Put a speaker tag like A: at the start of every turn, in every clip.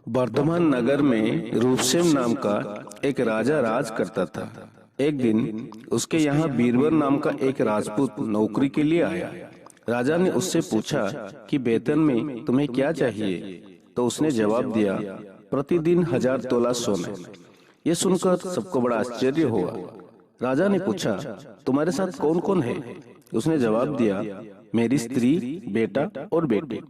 A: वर्धमान नगर में रूपसेन नाम का एक राजा राज करता था। एक दिन उसके यहाँ बीरबल नाम का एक राजपूत नौकरी के लिए आया। राजा ने उससे पूछा कि वेतन में तुम्हें क्या चाहिए, तो उसने जवाब दिया, प्रतिदिन 1000 तोला सोना। ये सुनकर सबको बड़ा आश्चर्य हुआ। राजा ने पूछा, तुम्हारे साथ कौन कौन है? उसने जवाब दिया, मेरी स्त्री, बेटा और बेटे।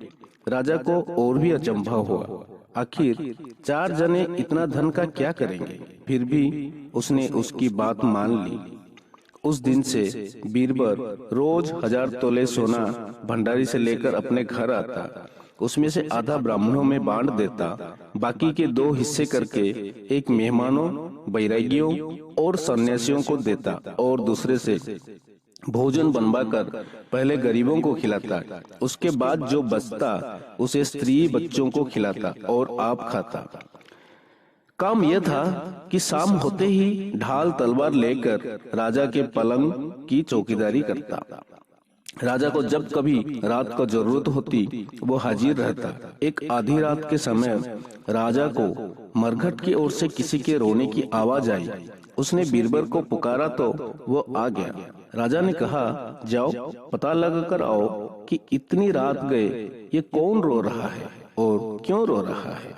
A: राजा को और भी अचंभा हुआ। आखिर 4 जने इतना धन का क्या करेंगे? फिर भी उसने उसकी बात मान ली। उस दिन से बीरबल रोज 1000 तोले सोना भंडारी से लेकर अपने घर आता। उसमें से आधा ब्राह्मणों में बांट देता, बाकी के 2 हिस्से करके एक मेहमानों, बैरागियों और सन्यासियों को देता और दूसरे से भोजन बनवाकर पहले गरीबों को खिलाता। उसके बाद जो बचता उसे स्त्री बच्चों को खिलाता और आप खाता। काम यह था कि शाम होते ही ढाल तलवार लेकर राजा के पलंग की चौकीदारी करता। राजा को जब कभी रात को जरूरत होती वो हाजिर रहता। एक आधी रात के समय राजा को मरघट की ओर से किसी के रोने की आवाज आई। उसने बीरबल को पुकारा तो वो आ गया। राजा ने कहा, जाओ पता लगा कर आओ कि इतनी रात गए ये कौन रो रहा है और क्यों रो रहा है।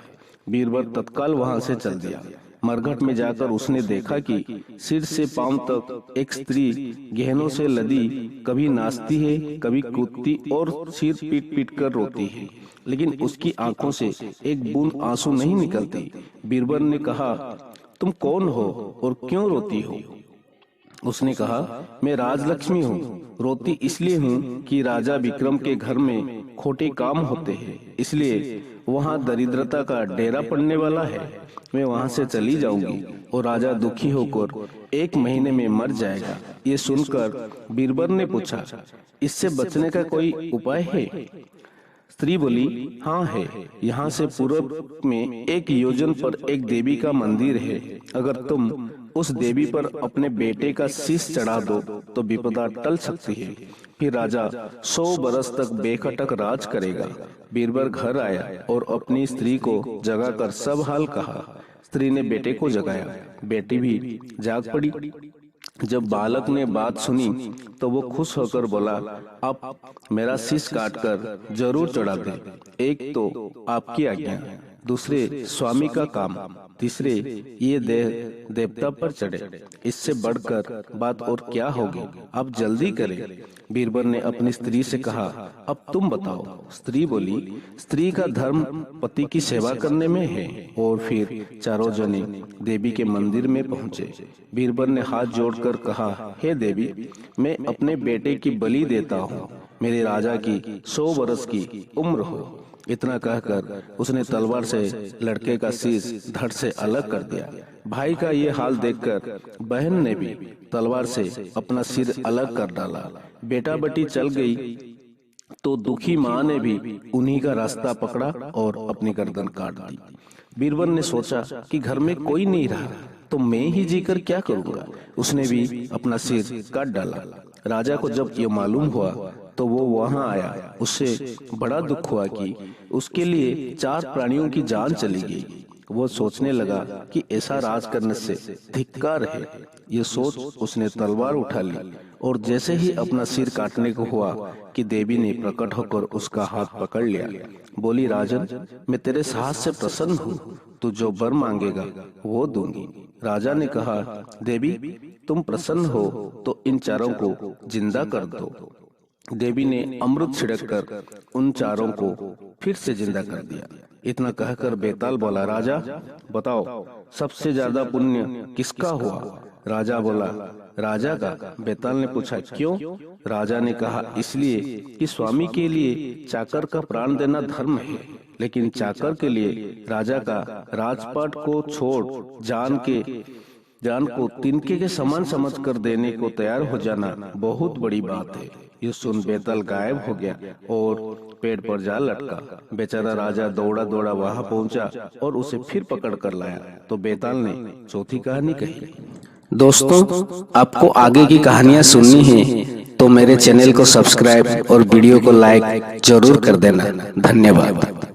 A: बीरबल तत्काल वहां से चल दिया। मरघट में जाकर उसने देखा कि सिर से पांव तक एक स्त्री गहनों से लदी कभी नाचती है, कभी कूदती और सिर पीट पीट कर रोती है, लेकिन उसकी आंखों से एक बूंद आंसू नहीं निकलती। बीरबल ने कहा, तुम कौन हो और क्यों रोती हो? उसने कहा, मैं राजलक्ष्मी हूँ। रोती इसलिए हूँ कि राजा विक्रम के घर में खोटे काम होते हैं, इसलिए वहाँ दरिद्रता का डेरा पड़ने वाला है। मैं वहाँ से चली जाऊंगी और राजा दुखी होकर 1 महीने में मर जाएगा। ये सुनकर बीरबल ने पूछा, इससे बचने का कोई उपाय है? स्त्री बोली, हाँ है। यहाँ से पूर्व में 1 योजन पर एक देवी का मंदिर है। अगर तुम उस देवी पर अपने बेटे का शीश चढ़ा दो तो विपदा टल सकती है। फिर राजा 100 बरस तक बेखटक राज करेगा। बीरबल घर आया और अपनी स्त्री को जगाकर सब हाल कहा। स्त्री ने बेटे को जगाया, बेटी भी जाग पड़ी। जब बालक ने बात सुनी तो वो खुश होकर बोला, आप मेरा शीश काटकर जरूर चढ़ा दें। एक तो आपकी आज्ञा, दूसरे स्वामी का काम, तीसरे ये देवता पर चढ़े। इससे बढ़कर बात और क्या होगी? आप जल्दी करें। बीरबल ने अपनी स्त्री से कहा, अब तुम बताओ। स्त्री बोली, स्त्री का धर्म पति की सेवा करने में है। और फिर चारों जने देवी के मंदिर में पहुंचे। बीरबल ने हाथ जोड़कर कहा, हे देवी, मैं अपने बेटे की बलि देता हूँ। मेरे राजा की 100 बरस की उम्र हो। इतना कहकर उसने तलवार से लड़के का शीश धड़ से अलग कर दिया। भाई का ये हाल देखकर बहन ने भी तलवार से अपना सिर अलग कर डाला। बेटा बेटी चल गई तो दुखी माँ ने भी उन्हीं का रास्ता पकड़ा और अपनी गर्दन काट दी। बीरबल ने सोचा कि घर में कोई नहीं रहा तो मैं ही जीकर क्या करूंगा। उसने भी अपना सिर काट डाला। राजा को जब ये मालूम हुआ तो वो वहां आया। उससे बड़ा दुख हुआ कि उसके लिए 4 प्राणियों की जान चली गई। वो सोचने लगा कि ऐसा राज करने से धिक्कार है। ये सोच उसने तलवार उठा ली और जैसे ही अपना सिर काटने को हुआ कि देवी ने प्रकट होकर उसका हाथ पकड़ लिया। बोली, राजन, मैं तेरे साहस से प्रसन्न हूँ। तू जो वर मांगेगा वो दूंगी। राजा ने कहा, देवी, तुम प्रसन्न हो तो इन चारों को जिंदा कर दो। देवी ने अमृत छिड़ककर उन चारों को फिर से जिंदा कर दिया। इतना कहकर बेताल बोला, राजा बताओ, सबसे ज्यादा पुण्य किसका हुआ? राजा बोला, राजा का। बेताल ने पूछा, क्यों? राजा ने कहा, इसलिए कि स्वामी के लिए चाकर का प्राण देना धर्म है, लेकिन चाकर के लिए राजा का राजपाट को छोड़ जान को तिनके के समान समझकर देने को तैयार हो जाना बहुत बड़ी बात है। ये सुन बेताल गायब हो गया और पेड़ पर जा लटका। बेचारा राजा दौड़ा दौड़ा वहां पहुंचा और उसे फिर पकड़ कर लाया तो बेताल ने चौथी कहानी कही।
B: दोस्तों, आपको आगे की कहानियां सुननी है तो मेरे चैनल को सब्सक्राइब और वीडियो को लाइक जरूर कर देना। धन्यवाद।